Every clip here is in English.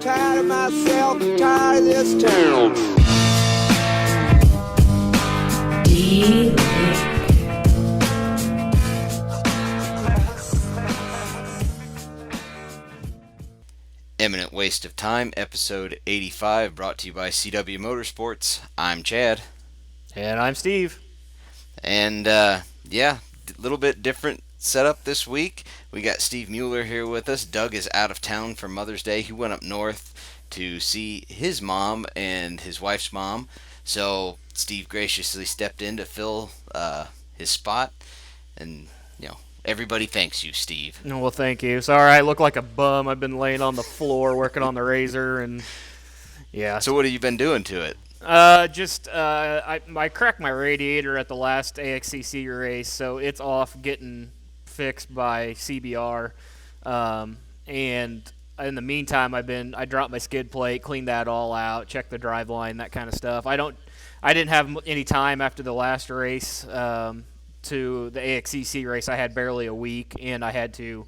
Tired of myself, tired of this town. Eminent Waste of Time, episode 85, brought to you by CW Motorsports. I'm Chad. And I'm Steve. And, a little bit different setup this week. We got Steve Mueller here with us. Doug is out of town for Mother's Day. He went up north to see his mom and his wife's mom. So Steve graciously stepped in to fill his spot. And, everybody thanks you, Steve. Well, thank you. Sorry, I look like a bum. I've been laying on the floor working on the razor, and yeah. So what have you been doing to it? I cracked my radiator at the last AXCC race, so it's off getting fixed by CBR. And in the meantime, I dropped my skid plate, cleaned that all out, checked the drive line, that kind of stuff. I didn't have any time after the last race. To the AXCC race, I had barely a week, and I had to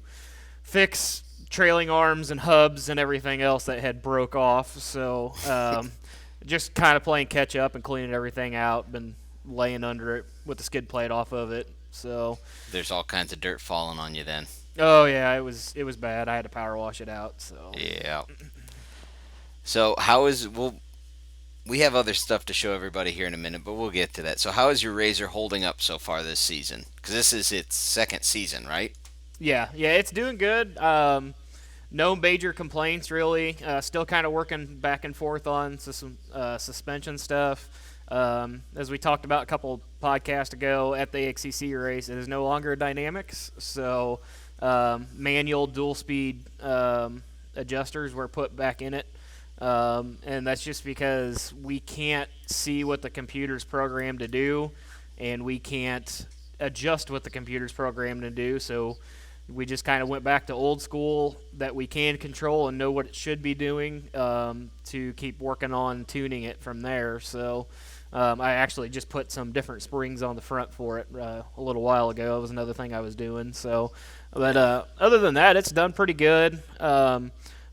fix trailing arms and hubs and everything else that had broke off. So just kind of playing catch up and cleaning everything out. Been laying under it with the skid plate off of it. So there's all kinds of dirt falling on you then. Oh yeah, it was bad. I had to power wash it out. So yeah. So we have other stuff to show everybody here in a minute, but we'll get to that. So how is your Razor holding up so far this season? Because this is its second season, right? Yeah, it's doing good. No major complaints, really. Still kind of working back and forth on some suspension stuff. As we talked about a couple podcasts ago at the AXCC race, it is no longer Dynamics. So manual dual-speed adjusters were put back in it. And that's just because we can't see what the computer's programmed to do, and we can't adjust what the computer's programmed to do. So we just kind of went back to old school that we can control and know what it should be doing to keep working on tuning it from there. So I actually just put some different springs on the front for it a little while ago. That was another thing I was doing. So, but other than that, it's done pretty good.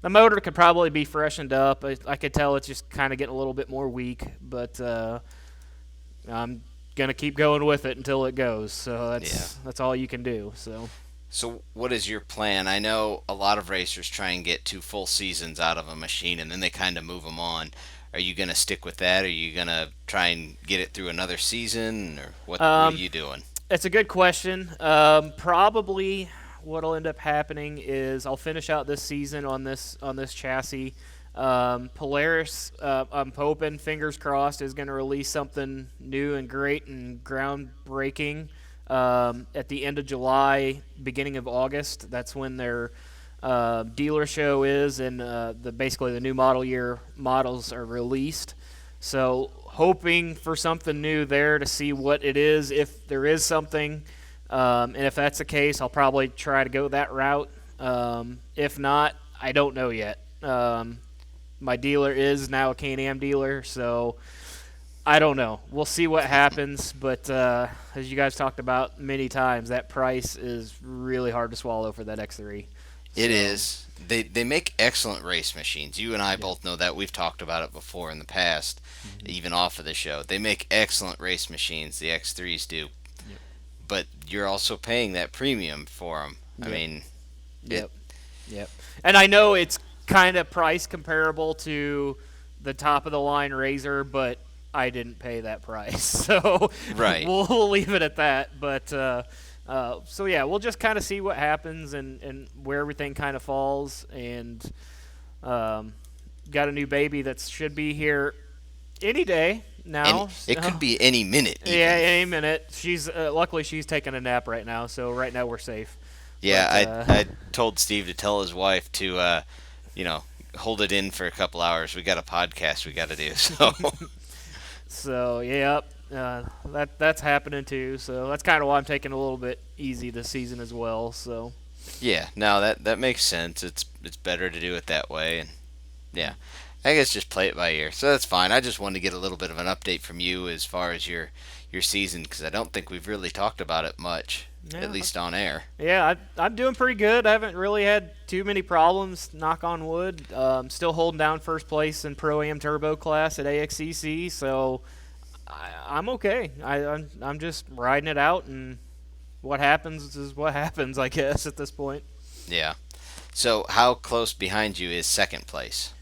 The motor could probably be freshened up. I could tell it's just kind of getting a little bit more weak, but I'm going to keep going with it until it goes. So that's all you can do. So what is your plan? I know a lot of racers try and get 2 full seasons out of a machine, and then they kind of move them on. Are you going to stick with that? Are you going to try and get it through another season, or what are you doing? It's a good question. Probably what'll end up happening is I'll finish out this season on this chassis. Polaris, I'm hoping, fingers crossed, is going to release something new and great and groundbreaking at the end of July, beginning of August. That's when their dealer show is, and basically the new model year models are released. So hoping for something new there to see what it is, if there is something. And if that's the case, I'll probably try to go that route. If not, I don't know yet. My dealer is now a Can-Am dealer, so I don't know. We'll see what happens. But as you guys talked about many times, that price is really hard to swallow for that X3. It is. They make excellent race machines. You and I both know that. We've talked about it before in the past, even off of the show. They make excellent race machines, the X3s do. But you're also paying that premium for them. Yep. I mean, Yep. And I know it's kind of price comparable to the top of the line Razor, but I didn't pay that price, so right. we'll leave it at that. But we'll just kind of see what happens and where everything kind of falls. And got a new baby that should be here any day now. It could be any minute. Even. Yeah, any minute. She's luckily she's taking a nap right now, so right now we're safe. Yeah, I told Steve to tell his wife to, hold it in for a couple hours. We got a podcast we got to do. So. So that's happening too. So that's kind of why I'm taking a little bit easy this season as well. So. Yeah, no, that makes sense. It's better to do it that way, and yeah. I guess just play it by ear. So that's fine. I just wanted to get a little bit of an update from you as far as your season, because I don't think we've really talked about it much. at least on air. Yeah, I'm doing pretty good. I haven't really had too many problems, knock on wood. Still holding down first place in Pro-Am Turbo class at AXCC, so I'm okay. I'm just riding it out, and what happens is what happens, I guess, at this point. Yeah. So how close behind you is second place?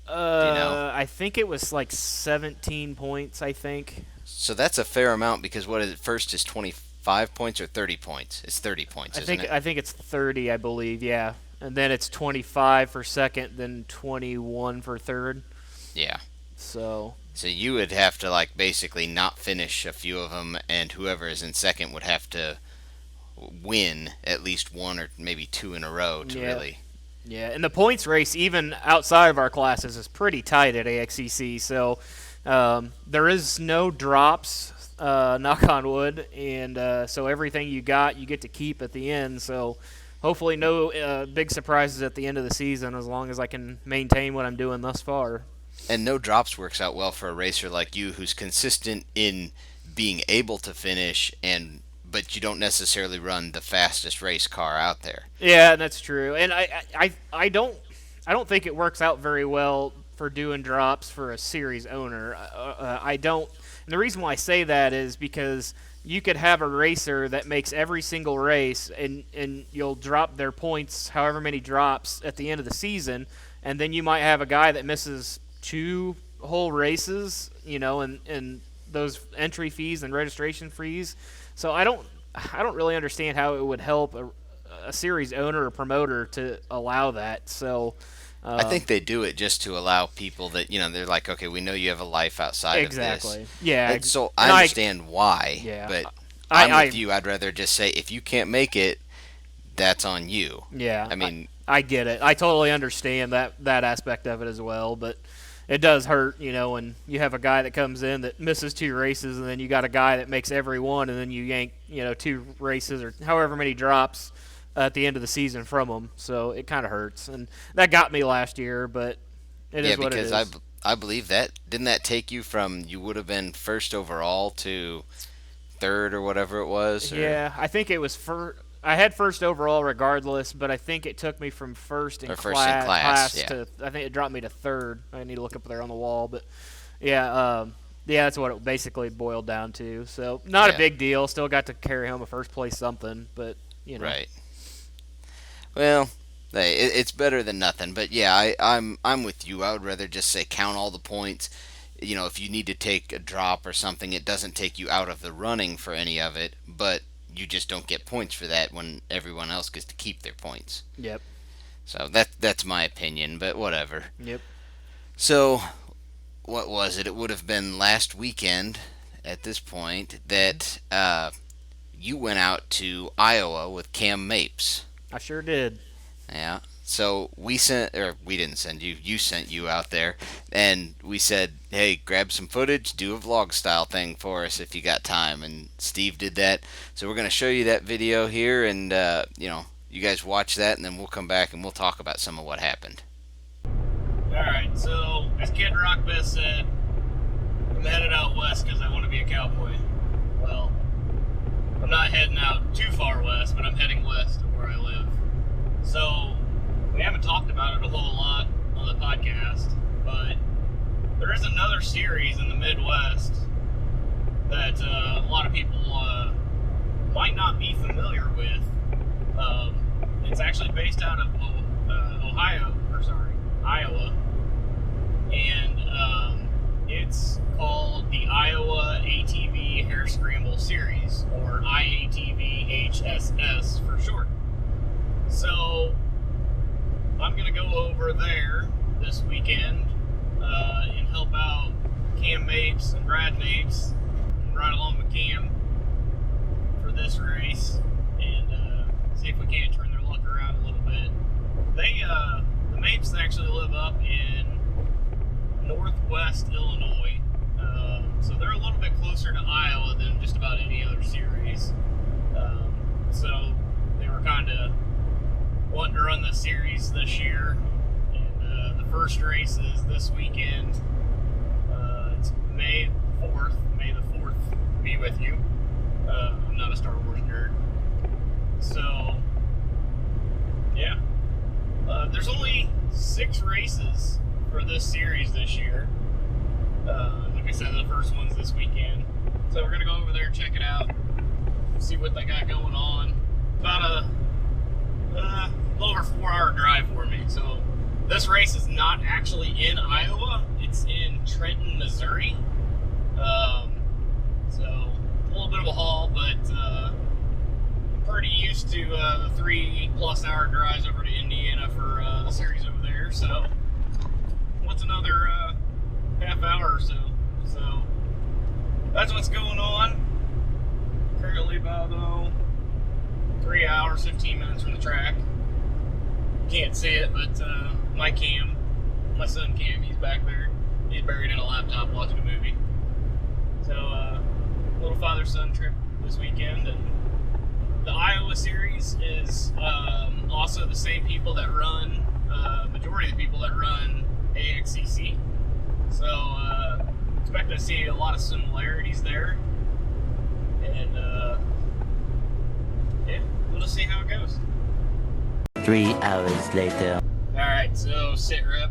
Do you know? I think it was like 17 points, I think. So that's a fair amount because what is it? First is 25 points or 30 points? It's 30 points, isn't it? I think it's 30, I believe, yeah. And then it's 25 for second, then 21 for third. Yeah. So you would have to like basically not finish a few of them, and whoever is in second would have to win at least one or maybe two in a row to really. Yeah, and the points race, even outside of our classes, is pretty tight at AXCC. So there is no drops, knock on wood, and so everything you get to keep at the end. So hopefully no big surprises at the end of the season, as long as I can maintain what I'm doing thus far. And no drops works out well for a racer like you, who's consistent in being able to finish, but you don't necessarily run the fastest race car out there. Yeah, that's true. And I don't think it works out very well for doing drops for a series owner. I don't. And the reason why I say that is because you could have a racer that makes every single race, and you'll drop their points however many drops at the end of the season, and then you might have a guy that misses 2 whole races, and those entry fees and registration fees. So I don't really understand how it would help a series owner or promoter to allow that. So I think they do it just to allow people that they're like, okay, we know you have a life outside of this. Exactly. Yeah. And so I understand why. Yeah. But I'm with you. I'd rather just say if you can't make it, that's on you. Yeah. I mean, I get it. I totally understand that aspect of it as well, but it does hurt, when you have a guy that comes in that misses 2 races, and then you got a guy that makes every one, and then you yank, 2 races or however many drops at the end of the season from them. So it kind of hurts, and that got me last year, but it is what it is. Yeah, because I believe that didn't that take you from you would have been first overall to third or whatever it was? Or? Yeah, I think it was I had first overall regardless, but I think it took me from first in class to, I think it dropped me to third. I need to look up there on the wall, but yeah, that's what it basically boiled down to. So not a big deal. Still got to carry home a first place something, but Right. Well, hey, it's better than nothing. But yeah, I'm with you. I would rather just say count all the points. If you need to take a drop or something, it doesn't take you out of the running for any of it, but you just don't get points for that when everyone else gets to keep their points. Yep. So that's my opinion, but whatever. Yep. So, what was it? It would have been last weekend at this point that you went out to Iowa with Cam Mapes. I sure did. Yeah. So we didn't send you. You sent you out there, and we said, "Hey, grab some footage, do a vlog style thing for us if you got time." And Steve did that. So we're gonna show you that video here, and you guys watch that, and then we'll come back and we'll talk about some of what happened. All right. So as Kid Rock Best said, I'm headed out west because I want to be a cowboy. Well, I'm not heading out too far west, but I'm heading west to where I live. So we haven't talked about it a whole lot on the podcast, but there is another series in the Midwest that a lot of people might not be familiar with. It's actually based out of Iowa, and it's called the Iowa ATV Hair Scramble Series, or IATV-HSS for short. So I'm going to go over there this weekend and help out Cam Mapes and Brad Mapes and ride along with Cam for this race and see if we can't turn their luck around a little bit. The Mapes actually live up in northwest Illinois, so they're a little bit closer to Iowa than just about any other series. So they were kind of wanting to run this series this year, and the first race is this weekend. It's May 4th. May the 4th be with you. I'm not a Star Wars nerd, So, yeah. There's only 6 races for this series this year. Like I said, the first one's this weekend. So we're going to go over there and check it out. See what they got going on. About a little over 4-hour drive for me. So this race is not actually in Iowa. It's in Trenton, Missouri. So a little bit of a haul, but I'm pretty used to the 3+ hour drives over to Indiana for the series over there. So what's another half hour or so? So that's what's going on. Currently about 3 hours, 15 minutes from the track. Can't see it, but my son Cam, he's back there. He's buried in a laptop watching a movie. So little father-son trip this weekend. And the Iowa series is also the same people that run, majority of the people that run AXCC. So expect to see a lot of similarities there. And yeah, we'll just see how it goes. 3 hours later. Alright, so sit rep.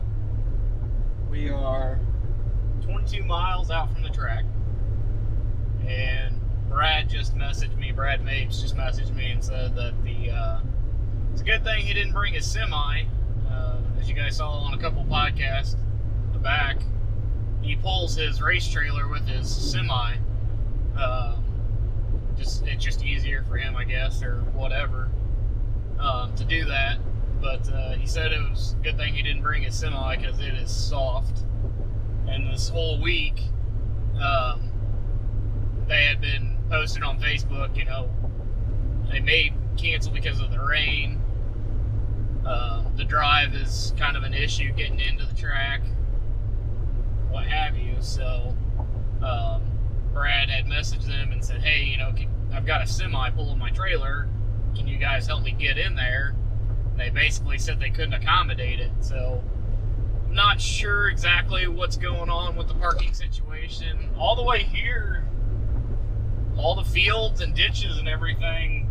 We are 22 miles out from the track. And Brad just messaged me, Brad Mapes just messaged me and said that it's a good thing he didn't bring his semi. As you guys saw on a couple podcasts back, he pulls his race trailer with his semi. It's just easier for him, I guess, or whatever, to do that. But he said it was a good thing he didn't bring his semi because it is soft. And this whole week, they had been posted on Facebook, you know, they may cancel because of the rain. The drive is kind of an issue getting into the track, what have you. So Brad had messaged them and said, hey, you know, I've got a semi pulling my trailer. Can you guys help me get in there? And they basically said they couldn't accommodate it. So I'm not sure exactly what's going on with the parking situation. All the way here, all the fields and ditches and everything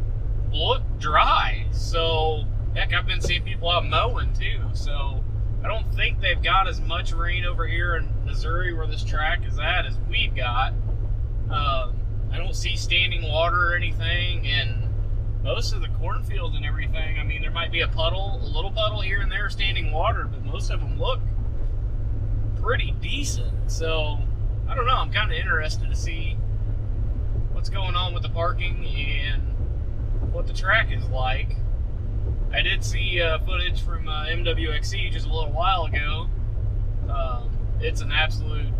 look dry. So, heck, I've been seeing people out mowing too. So I don't think they've got as much rain over here in Missouri where this track is at as we've got. I don't see standing water or anything, and most of the cornfields and everything, I mean, there might be a little puddle here and there standing water, but most of them look pretty decent. So I don't know, I'm kind of interested to see what's going on with the parking and what the track is like. I did see footage from MWXC just a little while ago. It's an absolute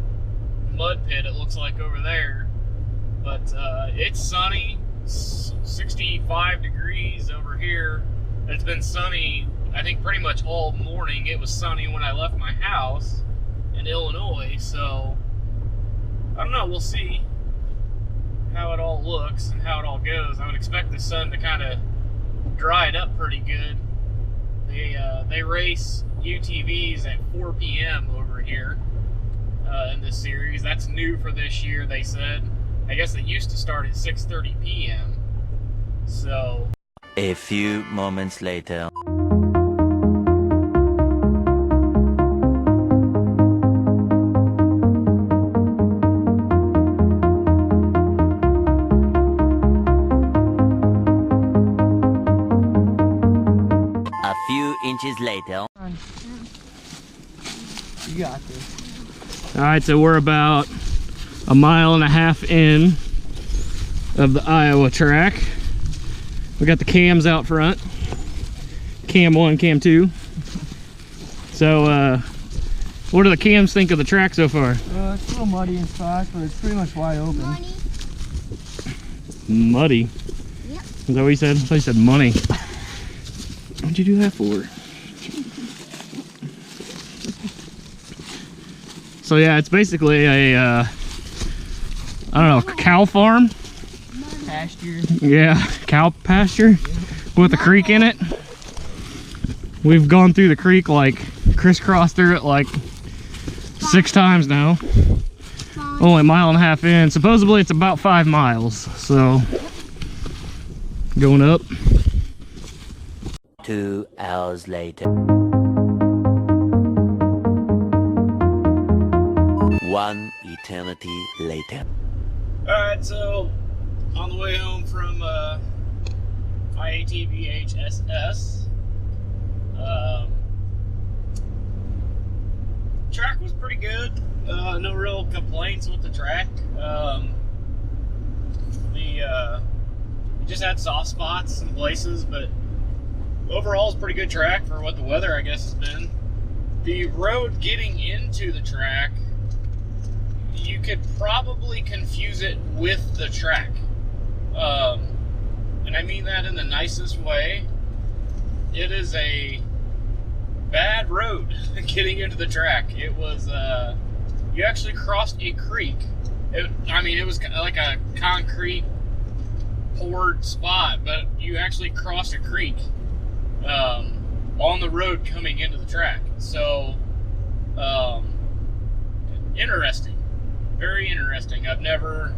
mud pit, it looks like, over there. But it's sunny, 65 degrees over here. It's been sunny, I think, pretty much all morning. It was sunny when I left my house in Illinois, so I don't know, we'll see how it all looks and how it all goes. I would expect the sun to kind of dry it up pretty good. They race UTVs at 4 p.m. over here in this series. That's new for this year, they said. I guess they used to start at 6:30 p.m. So A few moments later. A few inches later. You got this. all right, so we're about 1.5 miles in of the Iowa track. We got the cams out front, cam 1, cam 2. So what do the cams think of the track so far? It's a little muddy in spots, but it's pretty much wide open. Muddy? Yep. Is that what you said? I thought you said money. What'd you do that for? So yeah, it's basically a I don't know, cow farm? Pasture. Yeah, cow pasture with a creek in it. We've gone through the creek, like crisscrossed through it like 6 times now. Only 1.5 miles in. Supposedly it's about 5 miles, so going up. 2 hours later. 1 eternity later. Alright, so on the way home from IATBHSS, track was pretty good. No real complaints with the track. We just had soft spots in places, but overall it's a pretty good track for what the weather, I guess, has been. The road getting into the track, you could probably confuse it with the track. And I mean that in the nicest way. It is a bad road getting into the track. It was, you actually crossed a creek. It was like a concrete poured spot, but you actually crossed a creek on the road coming into the track. So, interesting. Very interesting. I've never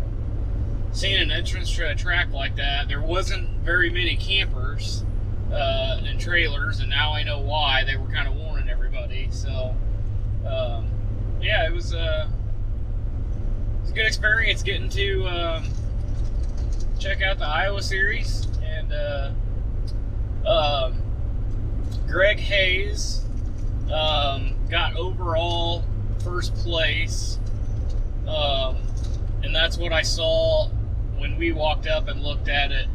seen an entrance to a track like that. There wasn't very many campers and trailers, and now I know why. They were kind of warning everybody. So, yeah, it was a good experience getting to check out the Iowa series. And Greg Hayes got overall first place. And that's what I saw when we walked up and looked at it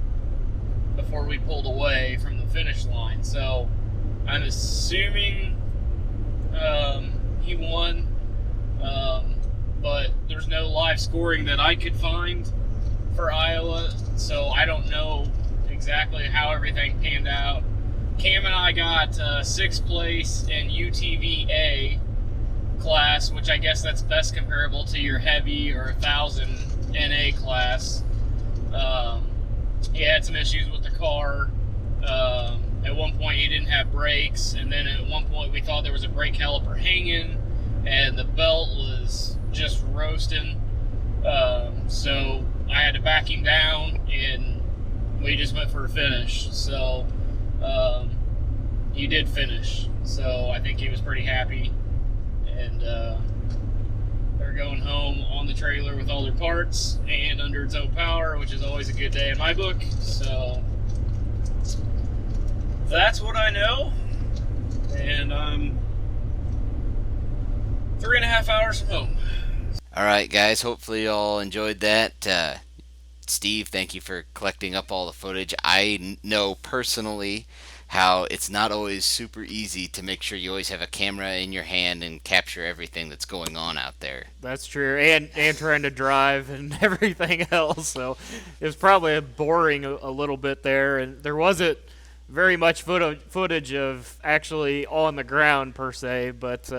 before we pulled away from the finish line. So I'm assuming he won, but there's no live scoring that I could find for Iowa, so I don't know exactly how everything panned out. Cam and I got 6th place in UTVA class, which I guess that's best comparable to your heavy or 1000 NA class. He had some issues with the car. At one point he didn't have brakes, and then at one point we thought there was a brake caliper hanging and the belt was just roasting. So I had to back him down and we just went for a finish. So he did finish, so I think he was pretty happy. And they're going home on the trailer with all their parts and under its own power, which is always a good day in my book. So that's what I know. And I'm 3.5 hours from home. All right, guys. Hopefully you all enjoyed that. Steve, thank you for collecting up all the footage. I know personally how it's not always super easy to make sure you always have a camera in your hand and capture everything that's going on out there. That's true, and trying to drive and everything else. So it was probably boring a little bit there, and there wasn't very much footage of actually on the ground per se, but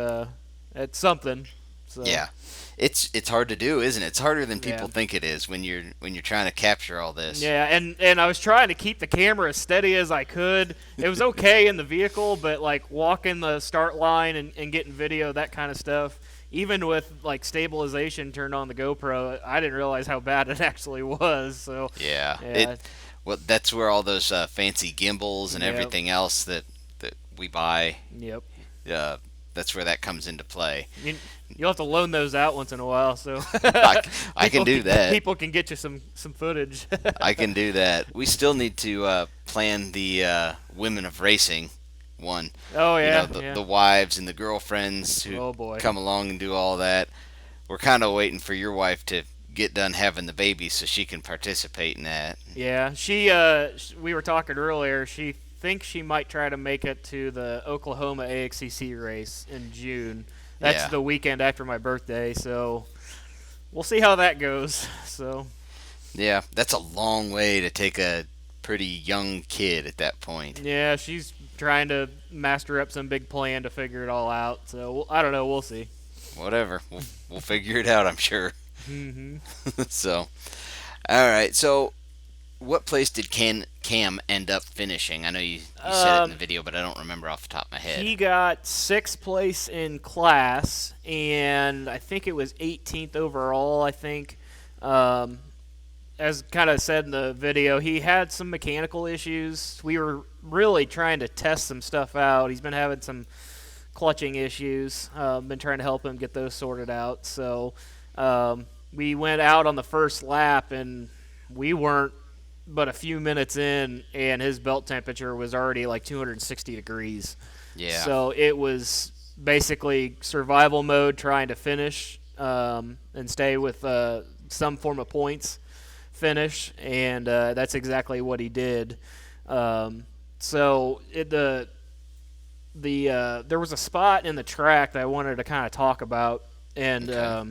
it's something. So. Yeah, it's hard to do, isn't it? It's harder than people think it is when you're trying to capture all this. Yeah, and I was trying to keep the camera as steady as I could. It was okay in the vehicle, but like walking the start line and getting video, that kind of stuff, even with like stabilization turned on the GoPro, I didn't realize how bad it actually was. So yeah. Well, that's where all those fancy gimbals and everything else that we buy. Yep. That's where that comes into play. You'll have to loan those out once in a while, so I can do that. People can get you some footage. I can do that. We still need to plan the Women of Racing one. Oh yeah, the wives and the girlfriends who come along and do all that. We're kind of waiting for your wife to get done having the baby so she can participate in that. Yeah, we were talking earlier. She thinks she might try to make it to the Oklahoma AXCC race in June. That's the weekend after my birthday, so we'll see how that goes. So yeah, that's a long way to take a pretty young kid at that point. Yeah, she's trying to master up some big plan to figure it all out. So I don't know. We'll see. Whatever. We'll figure it out, I'm sure. Mm-hmm. So, all right. So, what place did Cam end up finishing? I know you said it in the video, but I don't remember off the top of my head. He got 6th place in class, and I think it was 18th overall, I think. as kind of said in the video, he had some mechanical issues. We were really trying to test some stuff out. He's been having some clutching issues. Been trying to help him get those sorted out. So we went out on the first lap, and we weren't but a few minutes in, and his belt temperature was already like 260 degrees. Yeah. So it was basically survival mode, trying to finish and stay with some form of points finish, and that's exactly what he did. So there was a spot in the track that I wanted to kind of talk about, and Okay.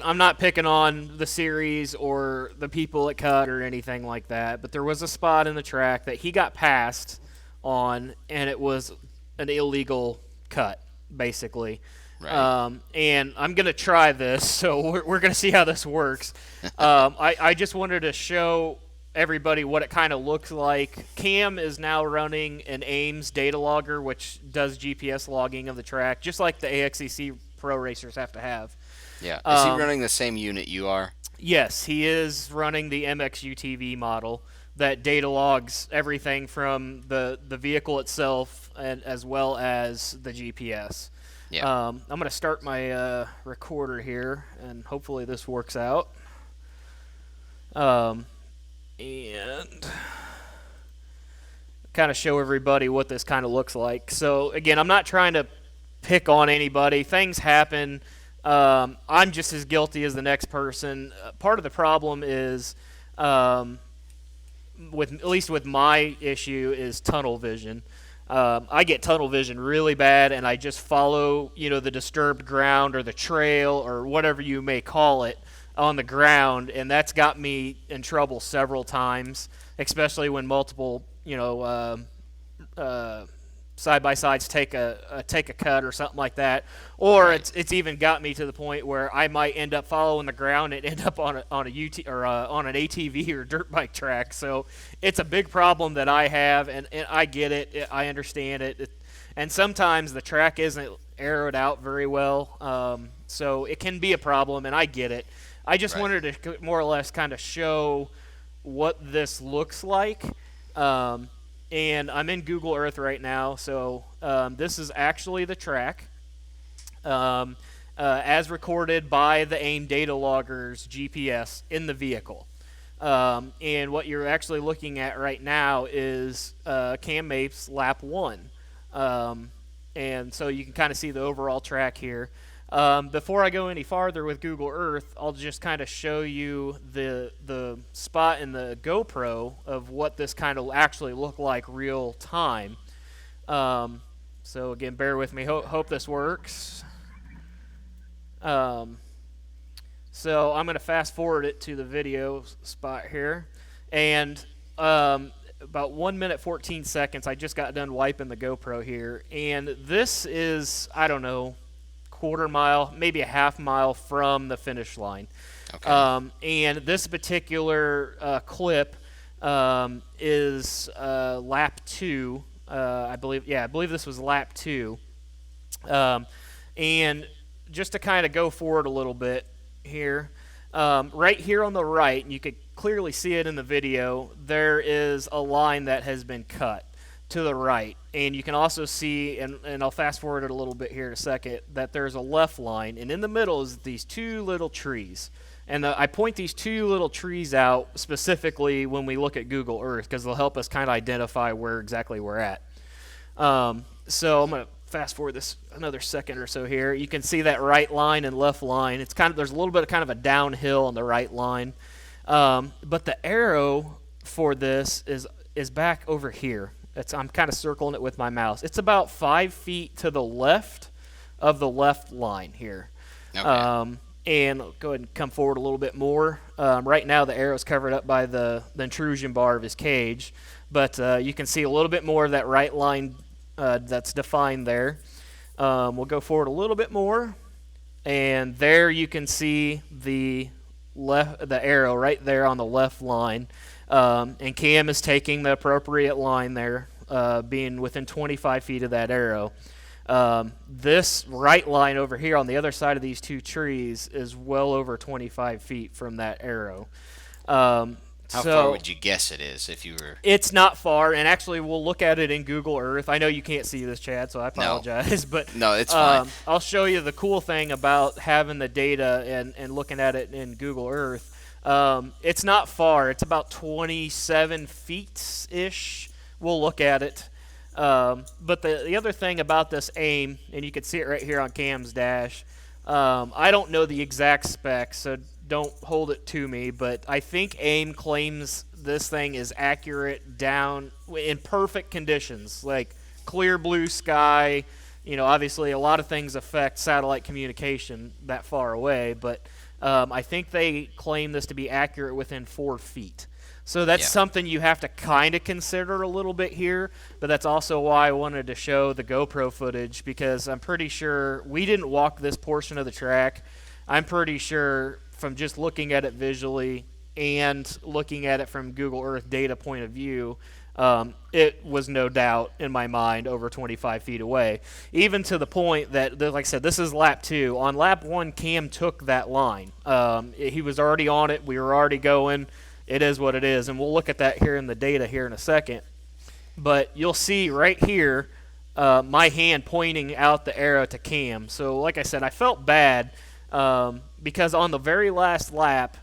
I'm not picking on the series or the people at Cut or anything like that, but there was a spot in the track that he got passed on, and it was an illegal cut, basically. Right. And I'm going to try this, so we're going to see how this works. I just wanted to show everybody what it kind of looks like. Cam is now running an Ames data logger, which does GPS logging of the track, just like the AXEC Pro racers have to have. Yeah. Is he running the same unit you are? Yes, he is running the MXUTV model that data logs everything from the vehicle itself and as well as the GPS. Yeah. I'm going to start my recorder here, and hopefully this works out. And kind of show everybody what this kind of looks like. So, again, I'm not trying to pick on anybody. Things happen. I'm just as guilty as the next person. Part of the problem is, at least with my issue, is tunnel vision. I get tunnel vision really bad, and I just follow, the disturbed ground or the trail or whatever you may call it on the ground, and that's got me in trouble several times, especially when multiple, side-by-sides take a cut or something like that, or Right. it's even got me to the point where I might end up following the ground and end up on a UT or on an ATV or dirt bike track. So it's a big problem that I have, and I get it. I understand it. And sometimes the track isn't arrowed out very well, so it can be a problem, and I get it. I just Right. wanted to more or less kind of show what this looks like. And I'm in Google Earth right now, so this is actually the track as recorded by the AIM data logger's GPS in the vehicle. And what you're actually looking at right now is Cam Mapes lap 1. And so you can kind of see the overall track here. Before I go any farther with Google Earth, I'll just kind of show you the spot in the GoPro of what this kind of actually looked like real time. So again, bear with me. Hope this works. So I'm going to fast forward it to the video spot here. And about 1 minute, 14 seconds, I just got done wiping the GoPro here. And this is, I don't know, quarter mile, maybe a half mile from the finish line. Okay. And this particular clip is lap 2. I believe this was lap 2. And just to kind of go forward a little bit here, right here on the right, and you could clearly see it in the video, there is a line that has been cut to the right. And you can also see, and I'll fast forward it a little bit here in a second, that there's a left line, and in the middle is these two little trees. And I point these two little trees out specifically when we look at Google Earth because they'll help us kind of identify where exactly we're at. So I'm going to fast forward this another second or so here. You can see that right line and left line. It's kind of, there's a little bit of kind of a downhill on the right line. But the arrow for this is back over here. I'm kind of circling it with my mouse. It's about 5 feet to the left of the left line here. Okay. And I'll go ahead and come forward a little bit more. Right now the arrow is covered up by the intrusion bar of his cage, but you can see a little bit more of that right line that's defined there. We'll go forward a little bit more, and there you can see the arrow right there on the left line. And Cam is taking the appropriate line there, being within 25 feet of that arrow. This right line over here on the other side of these two trees is well over 25 feet from that arrow. How far would you guess it is if you were... It's not far, and actually we'll look at it in Google Earth. I know you can't see this, Chad, so I apologize. But no, it's fine. I'll show you the cool thing about having the data and looking at it in Google Earth. It's not far. It's about 27 feet-ish. We'll look at it. But the other thing about this aim, and you can see it right here on Cam's dash, I don't know the exact specs, so don't hold it to me, but I think AIM claims this thing is accurate down in perfect conditions, like clear blue sky. You know, obviously a lot of things affect satellite communication that far away, but I think they claim this to be accurate within 4 feet. So that's something you have to kind of consider a little bit here, but that's also why I wanted to show the GoPro footage, because I'm pretty sure we didn't walk this portion of the track. I'm pretty sure from just looking at it visually and looking at it from Google Earth data point of view, it was no doubt in my mind over 25 feet away, even to the point that, like I said, this is lap 2. On lap 1, Cam took that line. He was already on it. We were already going. It is what it is, and we'll look at that here in the data here in a second. But you'll see right here my hand pointing out the arrow to Cam. So like I said, I felt bad because on the very last lap,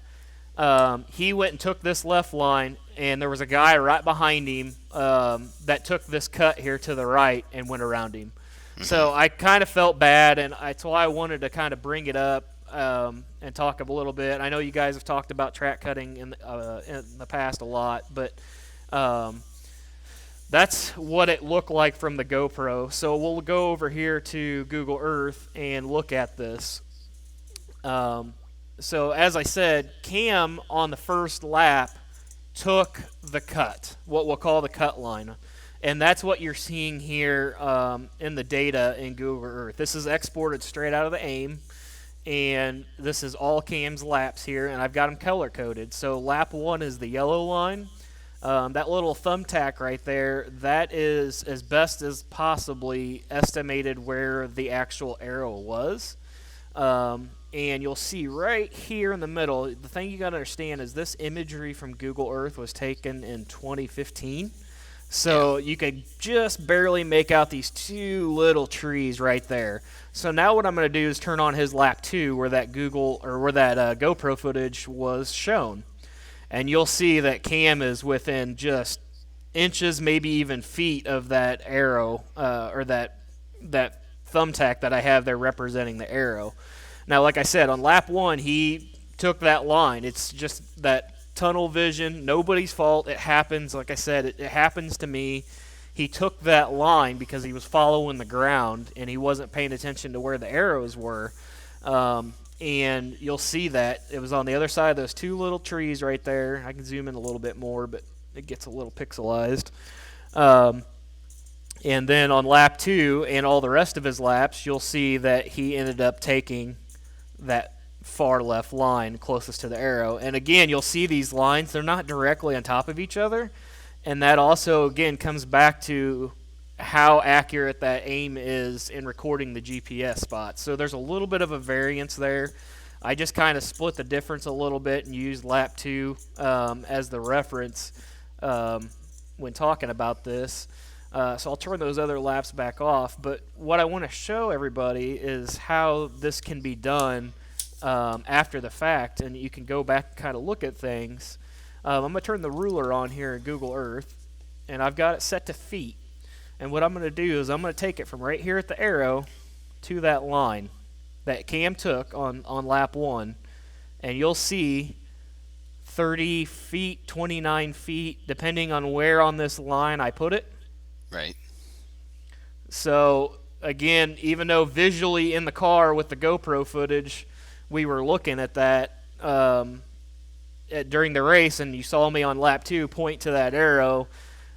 he went and took this left line, and there was a guy right behind him that took this cut here to the right and went around him. Mm-hmm. So I kind of felt bad, and that's why I wanted to kind of bring it up and talk a little bit. I know you guys have talked about track cutting in the past a lot, but that's what it looked like from the GoPro. So we'll go over here to Google Earth and look at this. So as I said, Cam on the first lap took the cut, what we'll call the cut line. And that's what you're seeing here in the data in Google Earth. This is exported straight out of the AIM. And this is all Cam's laps here, and I've got them color-coded. So lap 1 is the yellow line. That little thumbtack right there, that is as best as possibly estimated where the actual arrow was. And you'll see right here in the middle, the thing you got to understand is this imagery from Google Earth was taken in 2015. So you could just barely make out these two little trees right there. So now what I'm going to do is turn on his lap 2 where that GoPro footage was shown. And you'll see that Cam is within just inches, maybe even feet of that arrow or that thumbtack that I have there representing the arrow. Now, like I said, on lap 1, he took that line. It's just that tunnel vision, nobody's fault. It happens. Like I said, it happens to me. He took that line because he was following the ground and he wasn't paying attention to where the arrows were. And you'll see that it was on the other side of those two little trees right there. I can zoom in a little bit more, but it gets a little pixelized. And then on lap 2 and all the rest of his laps, you'll see that he ended up taking that far left line closest to the arrow. And again, you'll see these lines, they're not directly on top of each other. And that also, again, comes back to how accurate that AIM is in recording the GPS spots. So there's a little bit of a variance there. I just kind of split the difference a little bit and used lap 2 as the reference when talking about this. So I'll turn those other laps back off. But what I want to show everybody is how this can be done after the fact, and you can go back and kind of look at things. I'm going to turn the ruler on here in Google Earth, and I've got it set to feet. And what I'm going to do is I'm going to take it from right here at the arrow to that line that Cam took on lap 1, and you'll see 30 feet, 29 feet, depending on where on this line I put it. Right. So, again, even though visually in the car with the GoPro footage, we were looking at that during the race, and you saw me on lap 2 point to that arrow,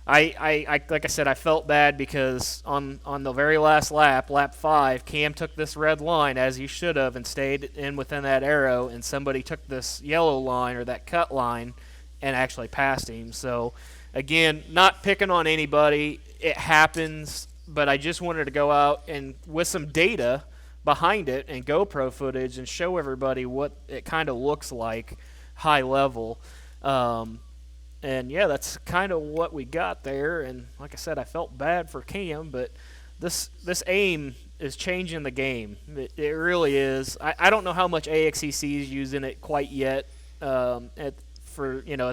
I like I said, I felt bad because on the very last lap, lap 5, Cam took this red line as he should have and stayed in within that arrow, and somebody took this yellow line or that cut line and actually passed him. So, again, not picking on anybody. It happens. but I just wanted to go out and with some data behind it and GoPro footage and show everybody what it kind of looks like high level. And yeah, that's kind of what we got there. And like I said, I felt bad for Cam, but this AIM is changing the game. It really is. I don't know how much AXEC is using it quite yet at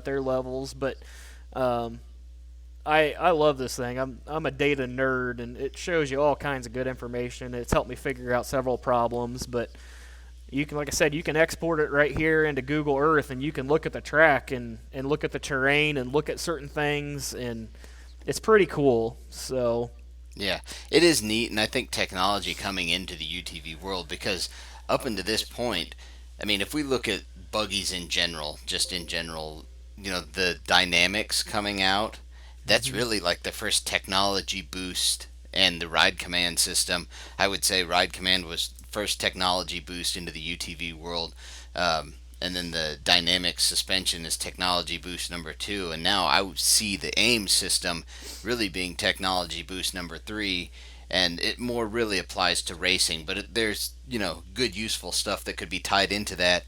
their levels, but I love this thing. I'm a data nerd, and it shows you all kinds of good information. It's helped me figure out several problems, but you can, like I said, you can export it right here into Google Earth, and you can look at the track and look at the terrain and look at certain things, and it's pretty cool. So yeah, it is neat, and I think technology coming into the UTV world, because up until this point, I mean, if we look at buggies in general, the dynamics coming out, that's really like the first technology boost, and the Ride Command system. I would say Ride Command was first technology boost into the UTV world, and then the dynamic suspension is technology boost number 2, and now I would see the AIM system really being technology boost number 3, and it more really applies to racing, but there's good useful stuff that could be tied into that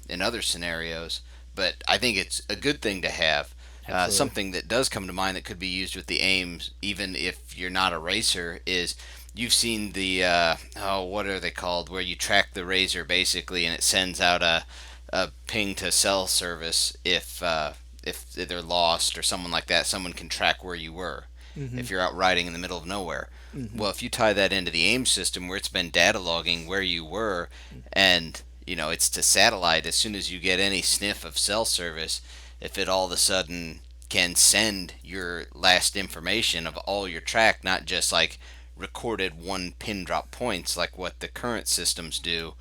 in other scenarios. But I think it's a good thing to have. Something that does come to mind that could be used with the AIMs, even if you're not a racer, is you've seen the what are they called, where you track the RZR basically, and it sends out a ping to cell service if they're lost or someone like that. Someone can track where you were if you're out riding in the middle of nowhere. Well, if you tie that into the AIM system, where it's been data logging where you were, and it's to satellite, as soon as you get any sniff of cell service, if it all of a sudden can send your last information of all your track, not just like recorded one pin drop points like what the current systems do,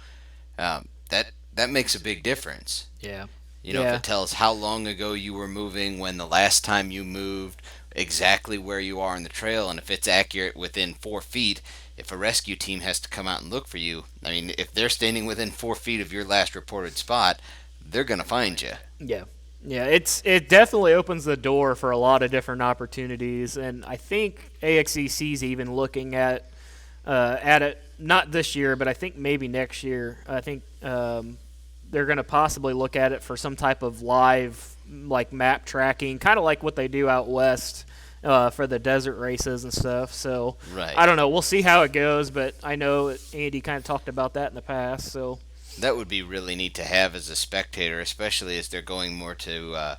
that makes a big difference. yeah. If it tells how long ago you were moving, when the last time you moved, exactly where you are on the trail, and if it's accurate within 4 feet, if a rescue team has to come out and look for you, I mean, if they're standing within 4 feet of your last reported spot, they're going to find you. Yeah. Yeah, it definitely opens the door for a lot of different opportunities, and I think AXEC's even looking at it, not this year, but I think maybe next year. I think they're going to possibly look at it for some type of live, like, map tracking, kind of like what they do out west for the desert races and stuff. So right. I don't know. We'll see how it goes, but I know Andy kind of talked about that in the past, so. That would be really neat to have as a spectator, especially as they're going more to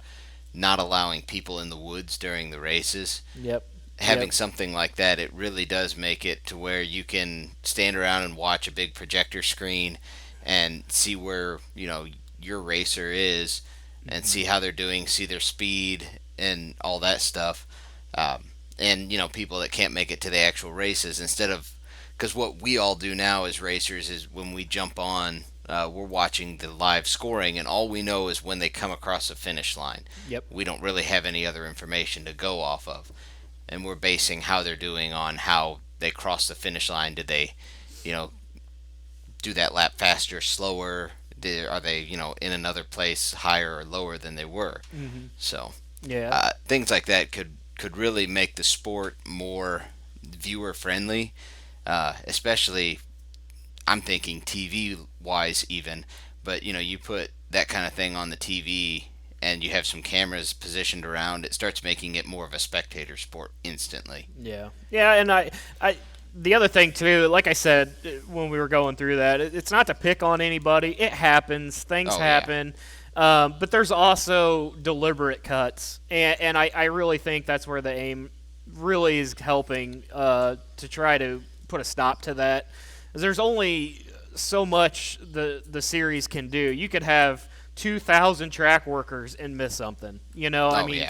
not allowing people in the woods during the races. Yep. Having something like that, it really does make it to where you can stand around and watch a big projector screen and see where, your racer is, and see how they're doing, see their speed and all that stuff. And, people that can't make it to the actual races, instead of, because what we all do now as racers is when we jump on, we're watching the live scoring, and all we know is when they come across the finish line. Yep. We don't really have any other information to go off of, and we're basing how they're doing on how they cross the finish line. Did they, do that lap faster, slower? Are they, in another place higher or lower than they were? So, yeah, things like that could really make the sport more viewer friendly, especially. I'm thinking TV-wise even, but, you put that kind of thing on the TV and you have some cameras positioned around, it starts making it more of a spectator sport instantly. Yeah. Yeah, and I the other thing, too, like I said when we were going through that, it's not to pick on anybody. It happens. Things happen. Yeah. But there's also deliberate cuts, and I really think that's where the AIM really is helping to try to put a stop to that. There's only so much the series can do. You could have 2,000 track workers and miss something.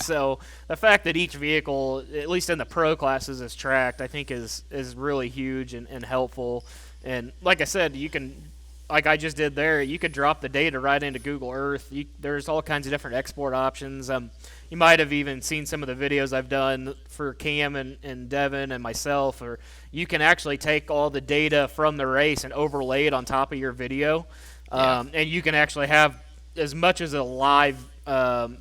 So the fact that each vehicle, at least in the pro classes, is tracked, I think is really huge and helpful. And like I said, you can, like I just did there, you could drop the data right into Google Earth. There's all kinds of different export options. You might have even seen some of the videos I've done for Cam and Devin and myself, or you can actually take all the data from the race and overlay it on top of your video, and you can actually have as much as a live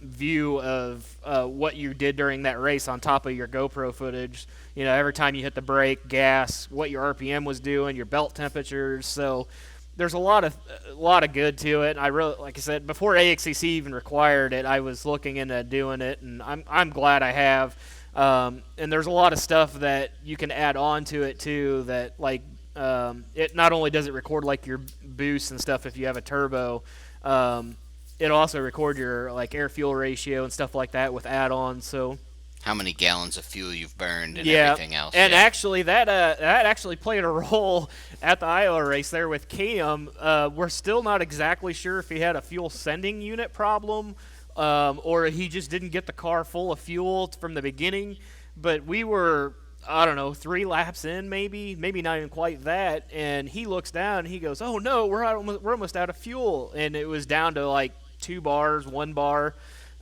view of what you did during that race on top of your GoPro footage. You know, every time you hit the brake, gas, what your RPM was doing, your belt temperatures. So there's a lot of good to it. I really, like I said, before AXCC even required it, I was looking into doing it, and I'm glad I have. And there's a lot of stuff that you can add on to it too. That like it not only does it record like your boost and stuff if you have a turbo, it also record your like air fuel ratio and stuff like that with add-ons. So how many gallons of fuel you've burned and yeah, everything else. And yeah. actually that actually played a role at the Iowa race there with Cam. We're still not exactly sure if he had a fuel sending unit problem or he just didn't get the car full of fuel from the beginning. But we were, I don't know, 3 laps in maybe not even quite that, and he looks down and he goes, "Oh no, we're almost out of fuel," and it was down to like 2 bars, 1 bar.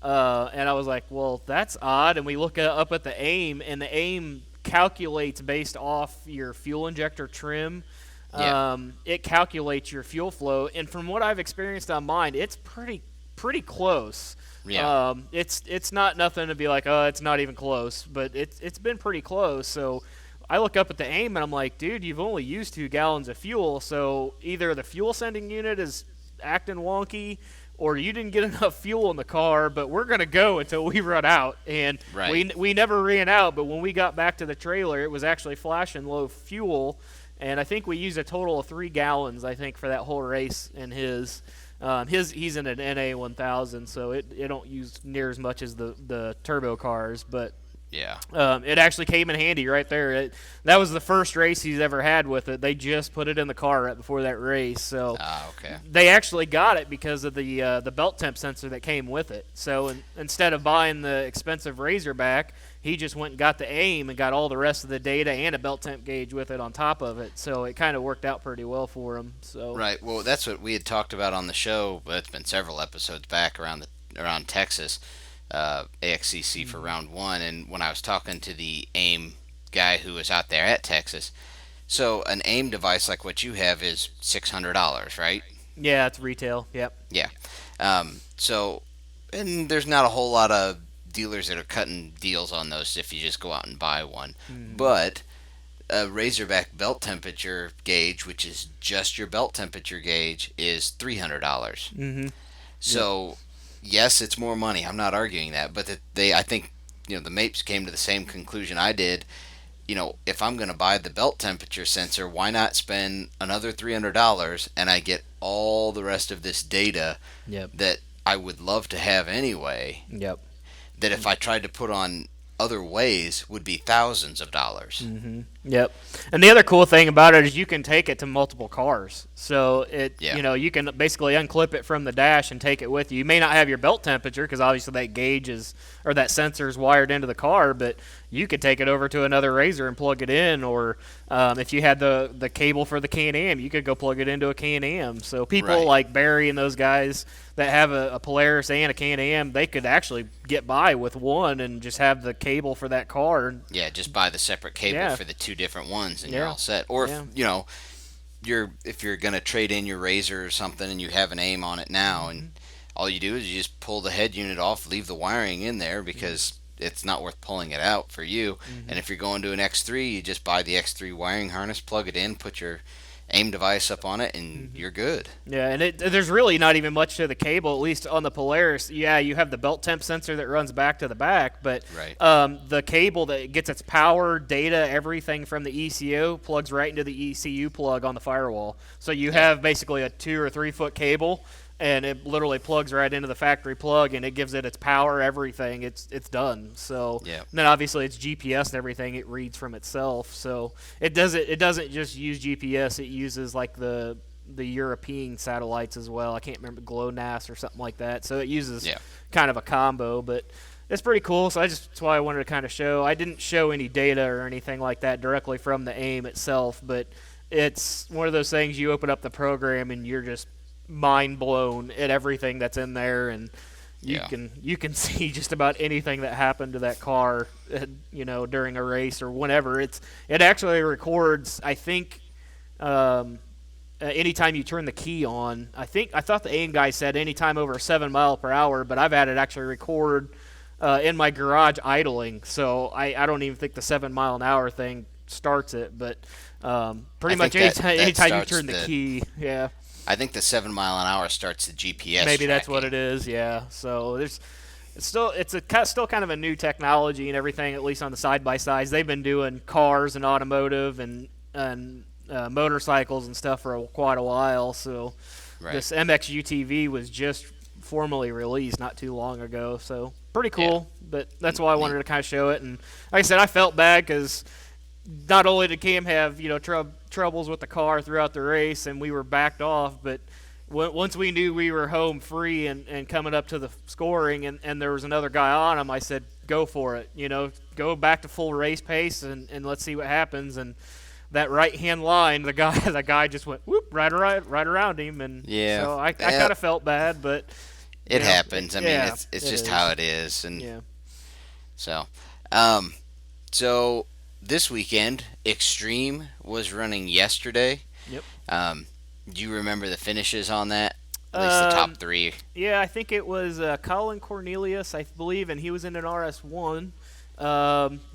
And I was like, well, that's odd. And we look up at the AIM, and the AIM calculates based off your fuel injector trim. Yeah. It calculates your fuel flow. And from what I've experienced on mine, it's pretty close. Yeah. It's not nothing to be like, oh, it's not even close. But it's been pretty close. So I look up at the AIM, and I'm like, dude, you've only used 2 gallons of fuel. So either the fuel sending unit is acting wonky, or you didn't get enough fuel in the car, but we're going to go until we run out. And right. we never ran out, but when we got back to the trailer, it was actually flashing low fuel, and I think we used a total of 3 gallons, I think, for that whole race in his. He's in an NA 1000, so it don't use near as much as the turbo cars, but yeah, it actually came in handy right there. That was the first race he's ever had with it. They just put it in the car right before that race, so okay. They actually got it because of the belt temp sensor that came with it. So instead of buying the expensive Razorback, he just went and got the AIM and got all the rest of the data and a belt temp gauge with it on top of it. So it kind of worked out pretty well for him. So right. Well, that's what we had talked about on the show, but it's been several episodes back around Texas. AXCC for round 1, and when I was talking to the AIM guy who was out there at Texas, so an AIM device like what you have is $600, right? Yeah, it's retail. Yep. Yeah. So, and there's not a whole lot of dealers that are cutting deals on those if you just go out and buy one. But a Razorback belt temperature gauge, which is just your belt temperature gauge, is $300. So yes, it's more money. I'm not arguing that, but I think, the Mapes came to the same conclusion I did. If I'm going to buy the belt temperature sensor, why not spend another $300 and I get all the rest of this data that I would love to have anyway. Yep. That if I tried to put on other ways would be thousands of dollars. Yep. And the other cool thing about it is you can take it to multiple cars. So you can basically unclip it from the dash and take it with you. You may not have your belt temperature because obviously that gauge that sensor is wired into the car, but you could take it over to another Razor and plug it in, or if you had the cable for the Can-Am, you could go plug it into a Can-Am. So people like Barry and those guys that have a Polaris and a Can-Am, they could actually get by with one and just have the cable for that car. Yeah, just buy the separate cable for the 2 different ones and you're all set. Or if you're going to trade in your Razor or something and you have an AIM on it now, and all you do is you just pull the head unit off, leave the wiring in there because it's not worth pulling it out for you. And if you're going to an X3, you just buy the X3 wiring harness, plug it in, put your AIM device up on it, and you're good. Yeah, and there's really not even much to the cable, at least on the Polaris. Yeah, you have the belt temp sensor that runs back to the back, but the cable that gets its power, data, everything from the ECU plugs right into the ECU plug on the firewall. So you have basically a 2 or 3 foot cable, and it literally plugs right into the factory plug, and it gives it its power, everything. It's done. So then obviously it's GPS and everything. It reads from itself. So it doesn't just use GPS. It uses like the European satellites as well. I can't remember, GLONASS or something like that. So it uses kind of a combo, but it's pretty cool. So that's why I wanted to kind of show. I didn't show any data or anything like that directly from the AIM itself, but it's one of those things you open up the program and you're just mind blown at everything that's in there, and you can see just about anything that happened to that car, during a race or whenever. It actually records, I think, anytime you turn the key on, I thought the AIM guy said anytime over 7 mile per hour, but I've had it actually record in my garage idling, so I don't even think the 7 mile an hour thing starts it, but pretty much anytime you turn the key, yeah. I think the 7 mile an hour starts the GPS. Maybe that's tracking. what it is, yeah. So it's still kind of a new technology and everything, at least on the side by sides. They've been doing cars and automotive and motorcycles and stuff for quite a while. So this MX UTV was just formally released not too long ago. So pretty cool. Yeah. But that's why I wanted to kind of show it. And like I said, I felt bad because not only did Cam have troubles with the car throughout the race and we were backed off, but once we knew we were home free and coming up to the scoring and there was another guy on him, I said, go for it. Go back to full race pace and let's see what happens. And that right-hand line, the guy just went whoop right around him. And so I kind of felt bad, but it happens. I mean, it's just how it is. And so this weekend, Extreme was running yesterday. Yep. Do you remember the finishes on that? At least the top three. Yeah, I think it was Colin Cornelius, I believe, and he was in an RS1.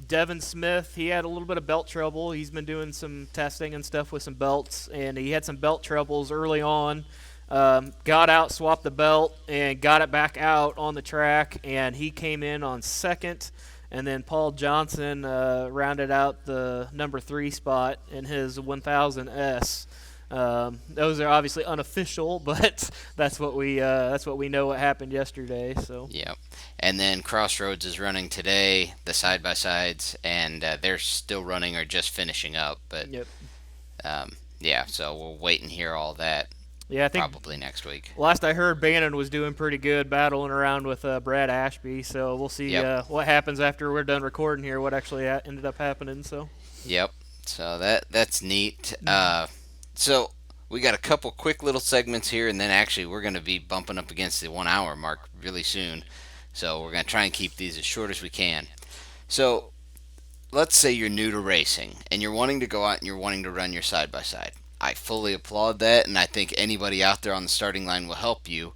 Devin Smith, he had a little bit of belt trouble. He's been doing some testing and stuff with some belts, and he had some belt troubles early on. Got out, swapped the belt, and got it back out on the track, and he came in on second. And then Paul Johnson rounded out the number 3 spot in his 1000S. Those are obviously unofficial, but that's what we know what happened yesterday. So yeah, and then Crossroads is running today, the side by sides, and they're still running or just finishing up. But so we'll wait and hear all that. Yeah, I think probably next week. Last I heard, Bannon was doing pretty good, battling around with Brad Ashby. So we'll see what happens after we're done recording here. What actually ended up happening. So. Yep. So that's neat. So we got a couple quick little segments here, and then actually we're going to be bumping up against the 1 hour mark really soon. So we're going to try and keep these as short as we can. So let's say you're new to racing, and you're wanting to go out and you're wanting to run your side-by-side. I fully applaud that, and I think anybody out there on the starting line will help you.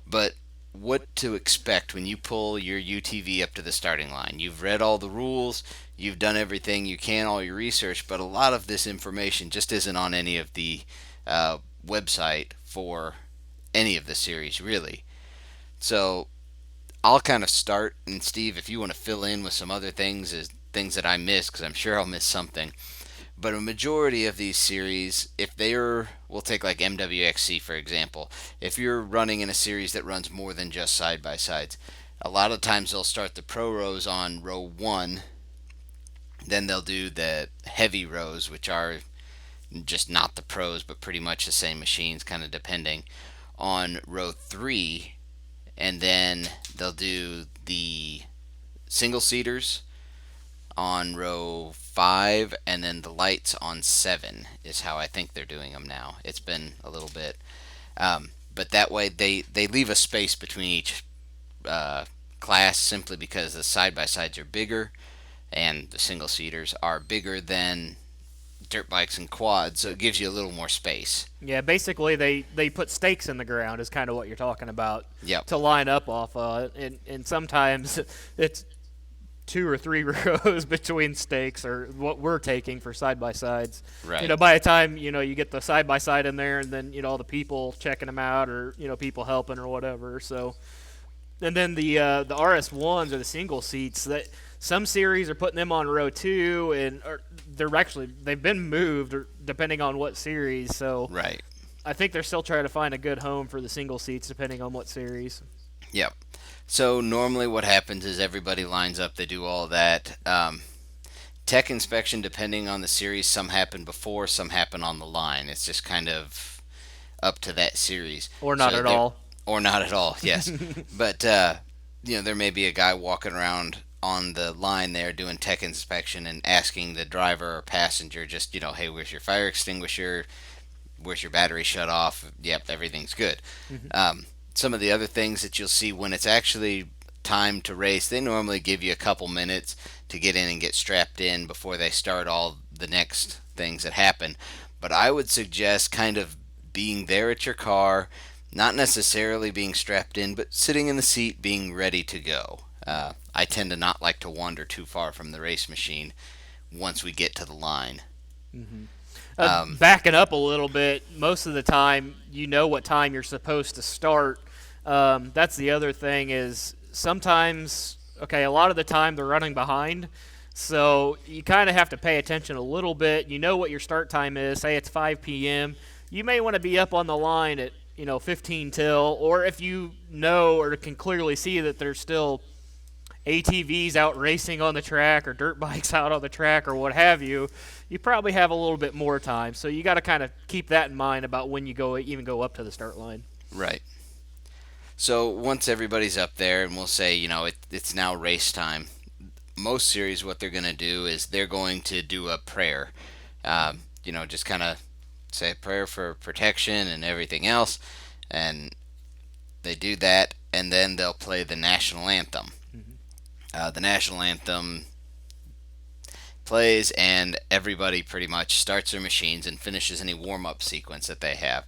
But what to expect when you pull your UTV up to the starting line? You've read all the rules, you've done everything you can, all your research, but a lot of this information just isn't on any of the website for any of the series, really. So I'll kind of start, and Steve, if you want to fill in with some other things that I missed, because I'm sure I'll miss something. But a majority of these series, we'll take like MWXC for example, if you're running in a series that runs more than just side-by-sides, a lot of times they'll start the pro rows on row 1, then they'll do the heavy rows, which are just not the pros, but pretty much the same machines, kind of depending, on row 3, and then they'll do the single-seaters on row 5, and then the lights on 7 is how I think they're doing them now. It's been a little bit. But that way they leave a space between each class simply because the side-by-sides are bigger and the single-seaters are bigger than dirt bikes and quads, so it gives you a little more space. Yeah, basically they put stakes in the ground is kind of what you're talking about. Yep. To line up off and sometimes it's 2 or 3 rows between stakes, or what we're taking for side-by-sides. Right. By the time, you get the side-by-side in there, and then, all the people checking them out, or, people helping or whatever. So, and then the RS1s or the single seats, that some series are putting them on row 2, and they've been moved depending on what series. So right. I think they're still trying to find a good home for the single seats depending on what series. Yep. So normally what happens is everybody lines up, they do all that. Tech inspection, depending on the series, some happen before, some happen on the line. It's just kind of up to that series. Or not at all. Or not at all, yes. But, there may be a guy walking around on the line there doing tech inspection and asking the driver or passenger just, hey, where's your fire extinguisher? Where's your battery shut off? Yep, everything's good. Mm-hmm. Some of the other things that you'll see when it's actually time to race, they normally give you a couple minutes to get in and get strapped in before they start all the next things that happen. But I would suggest kind of being there at your car, not necessarily being strapped in, but sitting in the seat, being ready to go. I tend to not like to wander too far from the race machine once we get to the line. Backing up a little bit, most of the time you know what time you're supposed to start. That's the other thing is sometimes, a lot of the time they're running behind, so you kind of have to pay attention a little bit. You know what your start time is. Say it's 5 p.m. You may want to be up on the line at 15 till, or if you know or can clearly see that there's still ATVs out racing on the track or dirt bikes out on the track or what have you, you probably have a little bit more time. So you got to kind of keep that in mind about when you go up to the start line. Right. So once everybody's up there and we'll say, it's now race time, most series what they're going to do is they're going to do a prayer. Just kind of say a prayer for protection and everything else. And they do that, and then they'll play the national anthem. The national anthem plays, and everybody pretty much starts their machines and finishes any warm-up sequence that they have.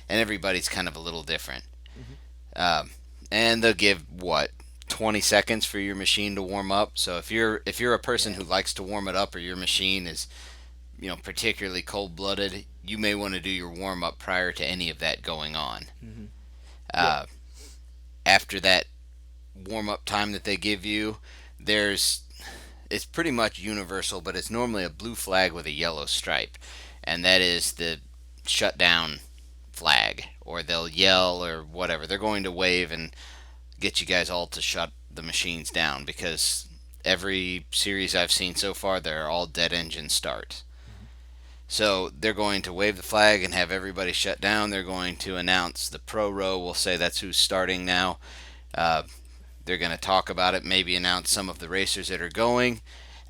And everybody's kind of a little different. And they'll give, 20 seconds for your machine to warm up. So if you're a person who likes to warm it up, or your machine is particularly cold-blooded, you may want to do your warm-up prior to any of that going on. After that warm-up time that they give you, it's pretty much universal, but it's normally a blue flag with a yellow stripe, and that is the shutdown flag, or they'll yell or whatever. They're going to wave and get you guys all to shut the machines down, because every series I've seen so far, they're all dead engine starts. So they're going to wave the flag and have everybody shut down. They're going to announce the pro row. We'll say that's who's starting now. They're going to talk about it, maybe announce some of the racers that are going,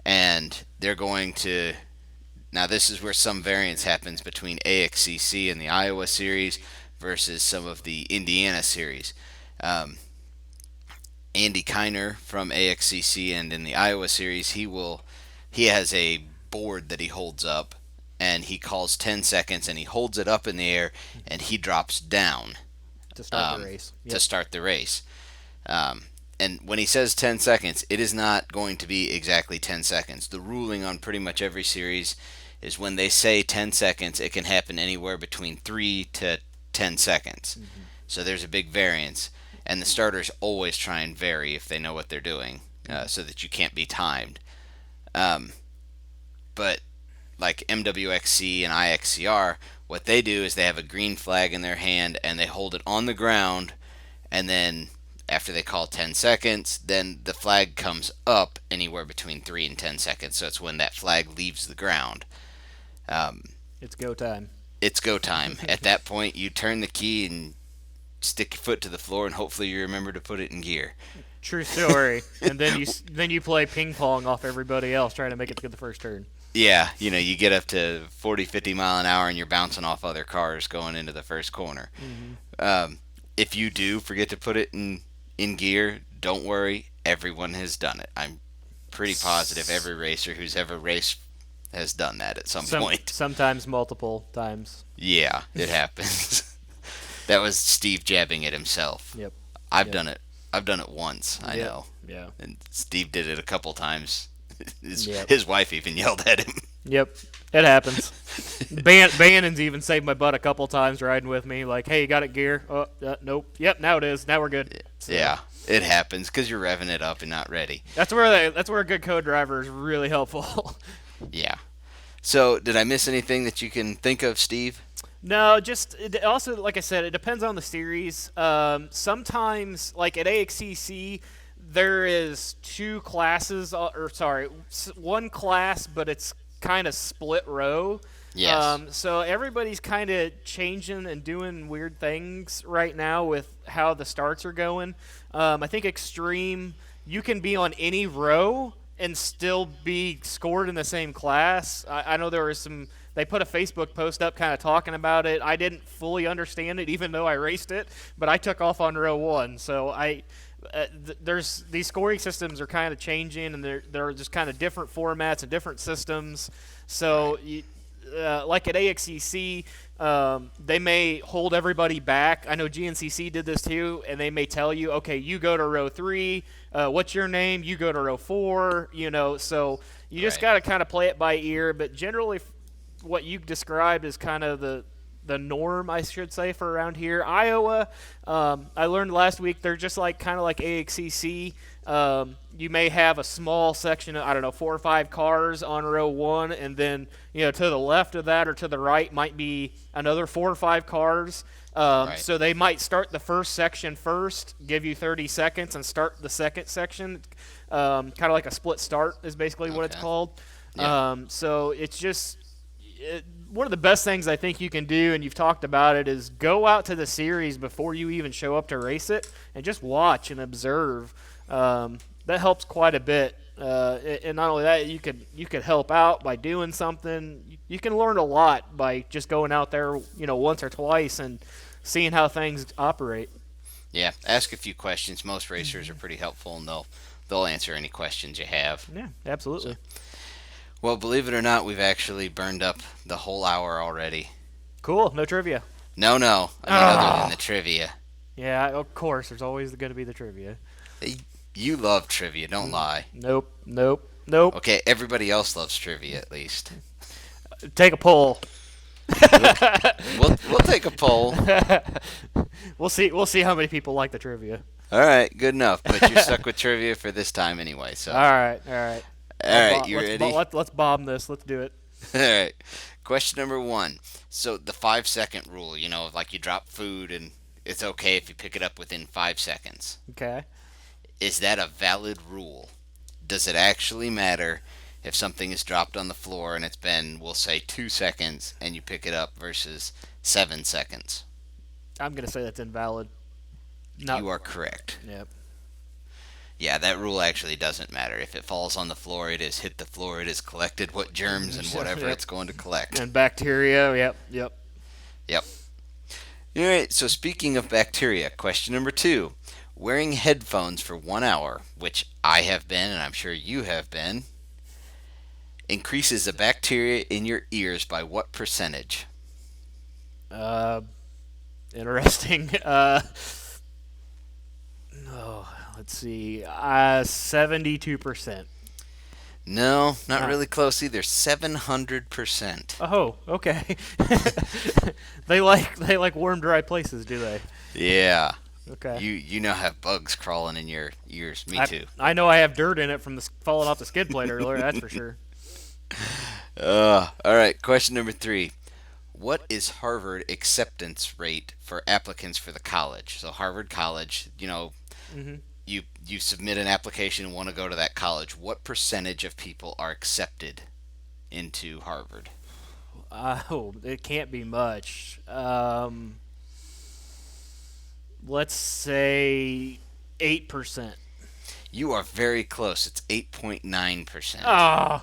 and they're going to... Now this is where some variance happens between AXCC and the Iowa series versus some of the Indiana series. Andy Kiner from AXCC and in the Iowa series, he has a board that he holds up, and he calls 10 seconds, and he holds it up in the air, and he drops down To start the race. to start the race. And when he says 10 seconds, it is not going to be exactly 10 seconds. The ruling on pretty much every series is when they say 10 seconds, it can happen anywhere between 3 to 10 seconds. So there's a big variance. And the starters always try and vary if they know what they're doing, so that you can't be timed. But like MWXC and IXCR, what they do is they have a green flag in their hand, and they hold it on the ground, and then after they call 10 seconds, then the flag comes up anywhere between 3 and 10 seconds. So it's when that flag leaves the ground. It's go time. It's go time. At that point, you turn the key and stick your foot to the floor, and hopefully you remember to put it in gear. True story. And then you play ping pong off everybody else trying to make it to the first turn. Yeah, you get up to 40, 50 mile an hour, and you're bouncing off other cars going into the first corner. If you do forget to put it in gear, don't worry. Everyone has done it. I'm pretty positive every racer who's ever raced has done that at some point. Sometimes multiple times. Yeah, it happens. That was Steve jabbing at himself. Yep. I've done it. I've done it once. I know. Yeah. And Steve did it a couple times. Yep. His wife even yelled at him. Yep. It happens. Bannon's even saved my butt a couple times riding with me. Like, hey, you got it gear? Oh, nope. Yep, now it is. Now we're good. So, yeah, it happens because you're revving it up and not ready. That's where a good co-driver is really helpful. Yeah. So, did I miss anything that you can think of, Steve? No, also, like I said, it depends on the series. Sometimes, like at AXCC, there is two classes, one class, but it's kind of split row. Yes. So everybody's kind of changing and doing weird things right now with how the starts are going. I think Extreme, you can be on any row and still be scored in the same class. I know there was some... They put a Facebook post up kind of talking about it. I didn't fully understand it, even though I raced it, but I took off on row one. So there's these scoring systems are kind of changing, and they're just kind of different formats and different systems. So like at AXCC, they may hold everybody back. I know GNCC did this too, and they may tell you, okay, you go to row 3. What's your name? You go to row 4. So you just got to kind of play it by ear. But generally, what you described is kind of the norm, I should say, for around here. Iowa, I learned last week, they're just kind of like AXCC. You may have a small section of, I don't know, 4 or 5 cars on row 1, and then, to the left of that or to the right might be another 4 or 5 cars. So they might start the first section first, give you 30 seconds, and start the second section. Kind of like a split start is basically what it's called. Yeah. So it's just one of the best things I think you can do, and you've talked about it, is go out to the series before you even show up to race it and just watch and observe. That helps quite a bit. And not only that, you could help out by doing something. You can learn a lot by just going out there, once or twice and seeing how things operate. Yeah, ask a few questions. Most racers are pretty helpful, and they'll answer any questions you have. Yeah, absolutely. Well, believe it or not, we've actually burned up the whole hour already. Cool. No trivia. No. I mean, other than the trivia. Yeah, of course. There's always going to be the trivia. You love trivia, don't lie. Nope. Okay, everybody else loves trivia at least. Take a poll. We'll take a poll. We'll see how many people like the trivia. All right, good enough. But you're stuck with trivia for this time anyway. So. All right. All right, you ready? Let's bomb this. Let's do it. All right. Question number 1. So the 5-second rule, like you drop food and it's okay if you pick it up within 5 seconds. Okay. Is that a valid rule? Does it actually matter if something is dropped on the floor and it's been, we'll say, 2 seconds and you pick it up versus 7 seconds? I'm going to say that's invalid. You are correct. Yep. Yeah, that rule actually doesn't matter. If it falls on the floor, it has hit the floor, it has collected what germs and whatever it's going to collect. And bacteria, yep. All right, so speaking of bacteria, question number 2. Wearing headphones for 1 hour, which I have been and I'm sure you have been, increases the bacteria in your ears by what percentage? Interesting. Let's see. 72%. No, not really close either. 700%. Oh, okay. They like warm, dry places, do they? Yeah. Okay. You now have bugs crawling in your ears. Me too. I know I have dirt in it from falling off the skid plate earlier. That's for sure. All right. Question number 3. What is Harvard acceptance rate for applicants for the college? So Harvard College, you submit an application and want to go to that college. What percentage of people are accepted into Harvard? It can't be much. Let's say 8%. You are very close. It's 8.9%. Oh,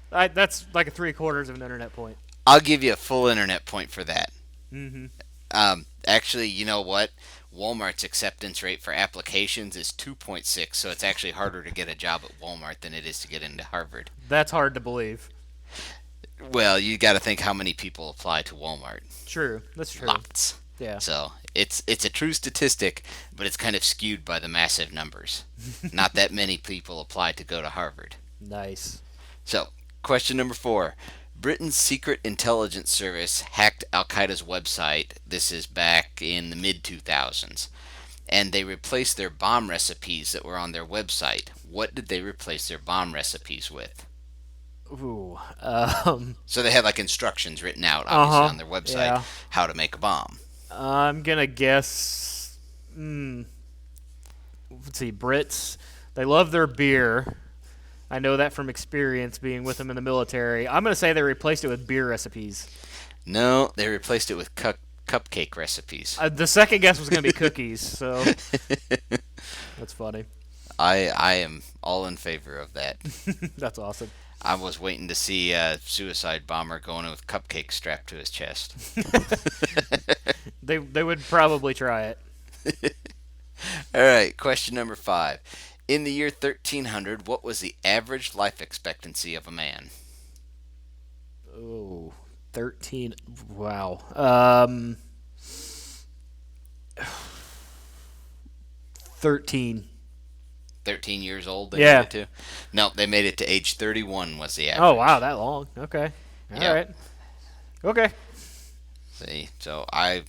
that's like a 3/4 of an internet point. I'll give you a full internet point for that. Mm-hmm. Actually, you know what? Walmart's acceptance rate for applications is 2.6, so it's actually harder to get a job at Walmart than it is to get into Harvard. That's hard to believe. Well, you got to think how many people apply to Walmart. True, that's true. Lots. Yeah. So it's a true statistic, but it's kind of skewed by the massive numbers. Not that many people apply to go to Harvard. Nice. So, question number 4. Britain's Secret Intelligence Service hacked Al-Qaeda's website. This is back in the mid-2000s. And they replaced their bomb recipes that were on their website. What did they replace their bomb recipes with? Ooh. So they had like instructions written out, obviously, on their website, how to make a bomb. I'm going to guess... let's see, Brits, they love their beer. I know that from experience being with them in the military. I'm going to say they replaced it with beer recipes. No, they replaced it with cupcake recipes. The second guess was going to be cookies, so that's funny. I am all in favor of that. That's awesome. I was waiting to see a suicide bomber going in with cupcakes strapped to his chest. They would probably try it. All right, question number 5. In the year 1300, what was the average life expectancy of a man? Oh, 13. Wow. 13. 13 years old they Yeah. made it to? No, they made it to age 31 was the average. Oh, wow, that long. Okay. All right. Yep. Okay. See, so I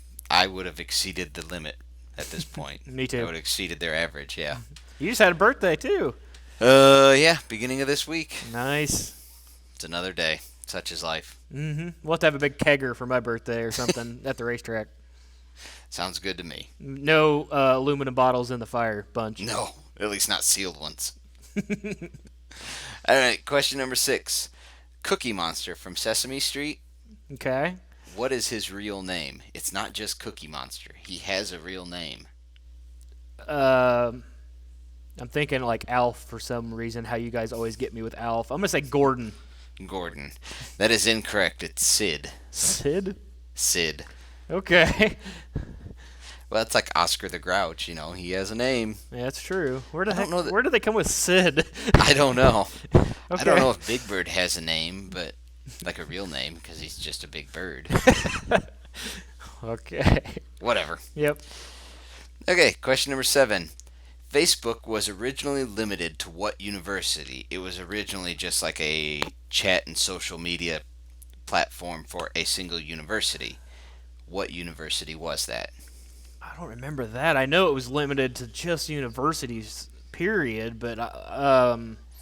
would have exceeded the limit at this point. Me too. I would have exceeded their average, yeah. You just had a birthday, too. Yeah, beginning of this week. Nice. It's another day. Such is life. Mm-hmm. We'll have to have a big kegger for my birthday or something at the racetrack. Sounds good to me. No aluminum bottles in the fire bunch. No, at least not sealed ones. All right, question number 6. Cookie Monster from Sesame Street. Okay. What is his real name? It's not just Cookie Monster. He has a real name. I'm thinking like Alf for some reason, how you guys always get me with Alf. I'm going to say Gordon. Gordon. That is incorrect. It's Sid. Sid? Sid. Okay. Well, that's like Oscar the Grouch, you know. He has a name. Yeah, that's true. Where don't know that- where did they come with Sid? I don't know. I don't Okay. know if Big Bird has a name, but like a real name, because he's just a big bird. Okay. Whatever. Yep. Okay, question number 7. Facebook was originally limited to what university? It was originally just like a chat and social media platform for a single university. What university was that? I don't remember that. I know it was limited to just universities, period, but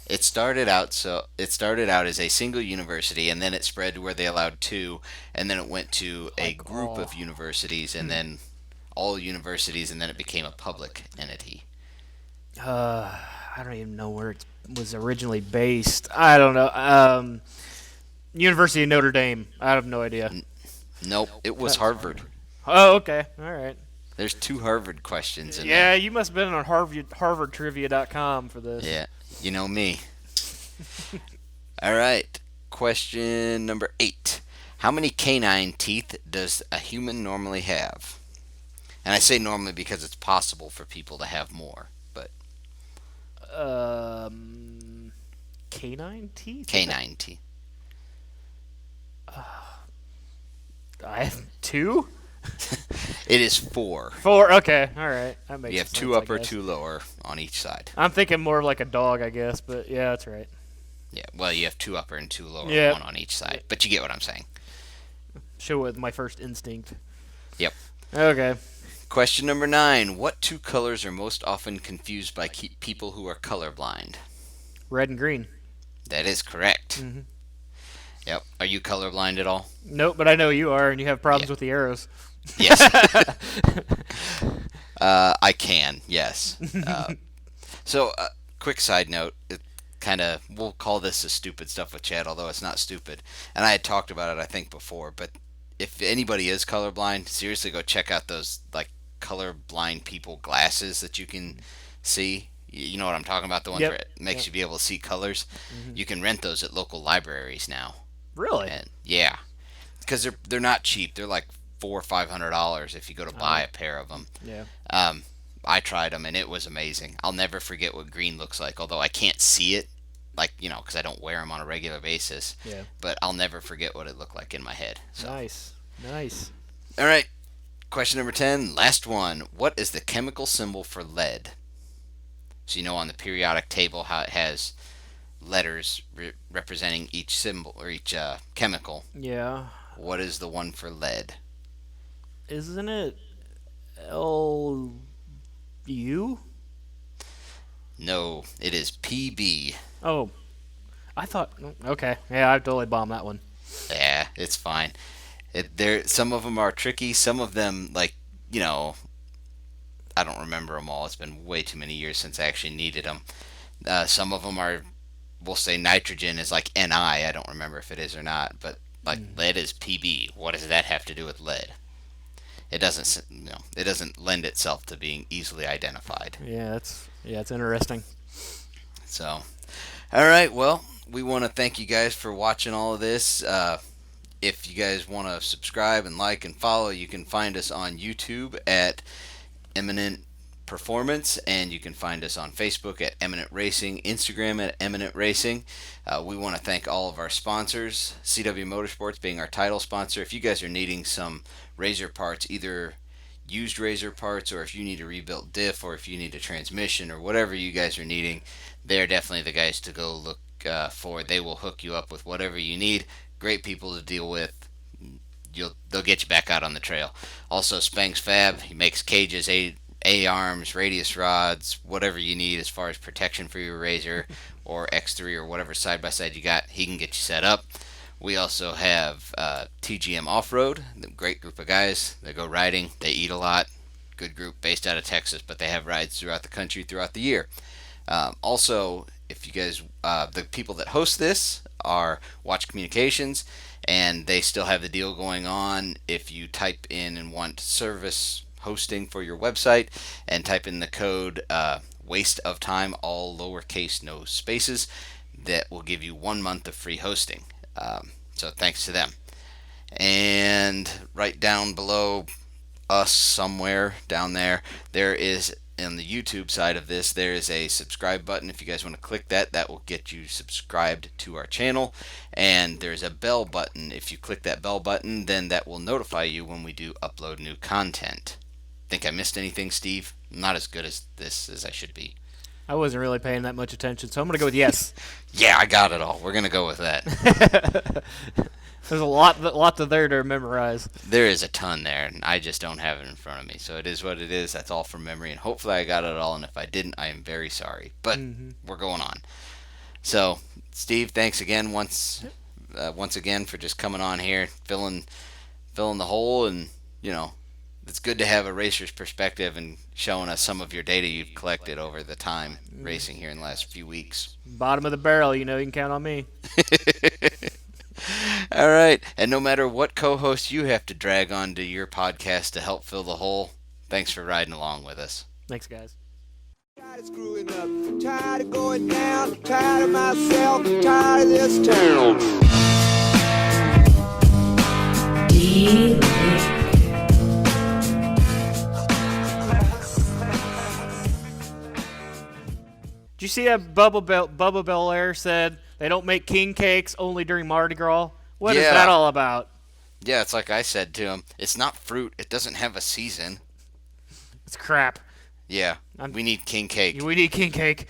It started out as a single university, and then it spread to where they allowed 2, and then it went to a Like group all. of universities, and then all universities, and then it became a public entity. I don't even know where it was originally based. I don't know. University of Notre Dame. I have no idea. Nope, it was Harvard. Oh, okay. All right. There's 2 Harvard questions in Yeah, you must have been on HarvardTrivia.com for this. there. Yeah, you know me. All right, question number 8. How many canine teeth does a human normally have? And I say normally because it's possible for people to have more, but Canine teeth? canine teeth. I have 2? It is 4. 4. Okay. All right. That makes You have sense, 2 I upper, guess. 2 lower on each side. I'm thinking more of like a dog, I guess, but yeah, that's right. Yeah, well, you have 2 upper and 2 lower, Yeah. 1 on each side. But you get what I'm saying. Show with my first instinct. Yep. Okay. Question number 9. What 2 colors are most often confused by people who are colorblind? Red and green. That is correct. Mhm. Yep. Are you colorblind at all? Nope, but I know you are, and you have problems Yeah. with the arrows. Yes. I can, yes. So, quick side note. We'll call this a stupid stuff with Chad, although it's not stupid. And I had talked about it, I think, before. But if anybody is colorblind, seriously go check out those, like, colorblind people glasses that you can see. You know what I'm talking about? The ones Yep. where it makes Yep. you be able to see colors. You can rent those at local libraries now. Really? And yeah, because they're not cheap. They're like $400 or $500 if you go to buy a pair of them. Yeah. I tried them and it was amazing. I'll never forget what green looks like, although I can't see it, like, you know, because I don't wear them on a regular basis. Yeah. But I'll never forget what it looked like in my head. So. Nice. Nice. All right, question number 10, last one. What is the chemical symbol for lead? So you know on the periodic table how it has letters representing each symbol or each chemical. Yeah. What is the one for lead? Isn't it Lu? No, it is PB. Oh, I thought. Okay, yeah, I totally bombed that one. Yeah, it's fine. Some of them are tricky. Some of them, like, you know, I don't remember them all. It's been way too many years since I actually needed them. Some of them are, we'll say nitrogen is like Ni. I don't remember if it is or not. But like lead is PB. What does that have to do with lead? It doesn't. It doesn't lend itself to being easily identified. Yeah, it's interesting. So, all right. Well, we want to thank you guys for watching all of this. If you guys want to subscribe and like and follow, you can find us on YouTube at Eminent performance, and you can find us on Facebook at Eminent Racing, Instagram at Eminent Racing. We want to thank all of our sponsors, CW Motorsports being our title sponsor. If you guys are needing some Razor parts, either used Razor parts, or if you need a rebuilt diff, or if you need a transmission, or whatever you guys are needing, they're definitely the guys to go look for. They will hook you up with whatever you need. Great people to deal with. They'll get you back out on the trail. Also, Spanx Fab, he makes cages, A-arms, radius rods, whatever you need as far as protection for your Razor or X3 or whatever side-by-side you got, he can get you set up. We also have TGM Off-Road, a great group of guys. They go riding, they eat a lot. Good group based out of Texas, but they have rides throughout the country throughout the year. Also, if you guys, the people that host this are Watch Communications, and they still have the deal going on. If you type in and want service hosting for your website and type in the code Waste of Time, all lowercase, no spaces, that will give you 1 month of free hosting. So thanks to them. And right down below us somewhere down there, there is, on the YouTube side of this, there is a subscribe button. If you guys want to click that, that will get you subscribed to our channel. And there's a bell button. If you click that bell button, then that will notify you when we do upload new content. Think I missed anything, Steve? I'm not as good as this as I should be. I wasn't really paying that much attention, so I'm going to go with yes. Yeah, I got it all. We're going to go with that. There's a lot there to memorize. There is a ton there, and I just don't have it in front of me. So it is what it is. That's all from memory, and hopefully I got it all, and if I didn't, I am very sorry. But we're going on. So, Steve, thanks again once again for just coming on here, filling the hole, and, you know, it's good to have a racer's perspective and showing us some of your data you've collected over the time racing here in the last few weeks. Bottom of the barrel, you can count on me. All right, and no matter what co-host you have to drag onto your podcast to help fill the hole, thanks for riding along with us. Thanks, guys. Tired of screwing up, tired of going down, tired of myself, tired of this town. Did you see that Bubba Belair said they don't make king cakes only during Mardi Gras? What is that all about? Yeah, it's like I said to him. It's not fruit. It doesn't have a season. It's crap. Yeah, we need king cake. We need king cake.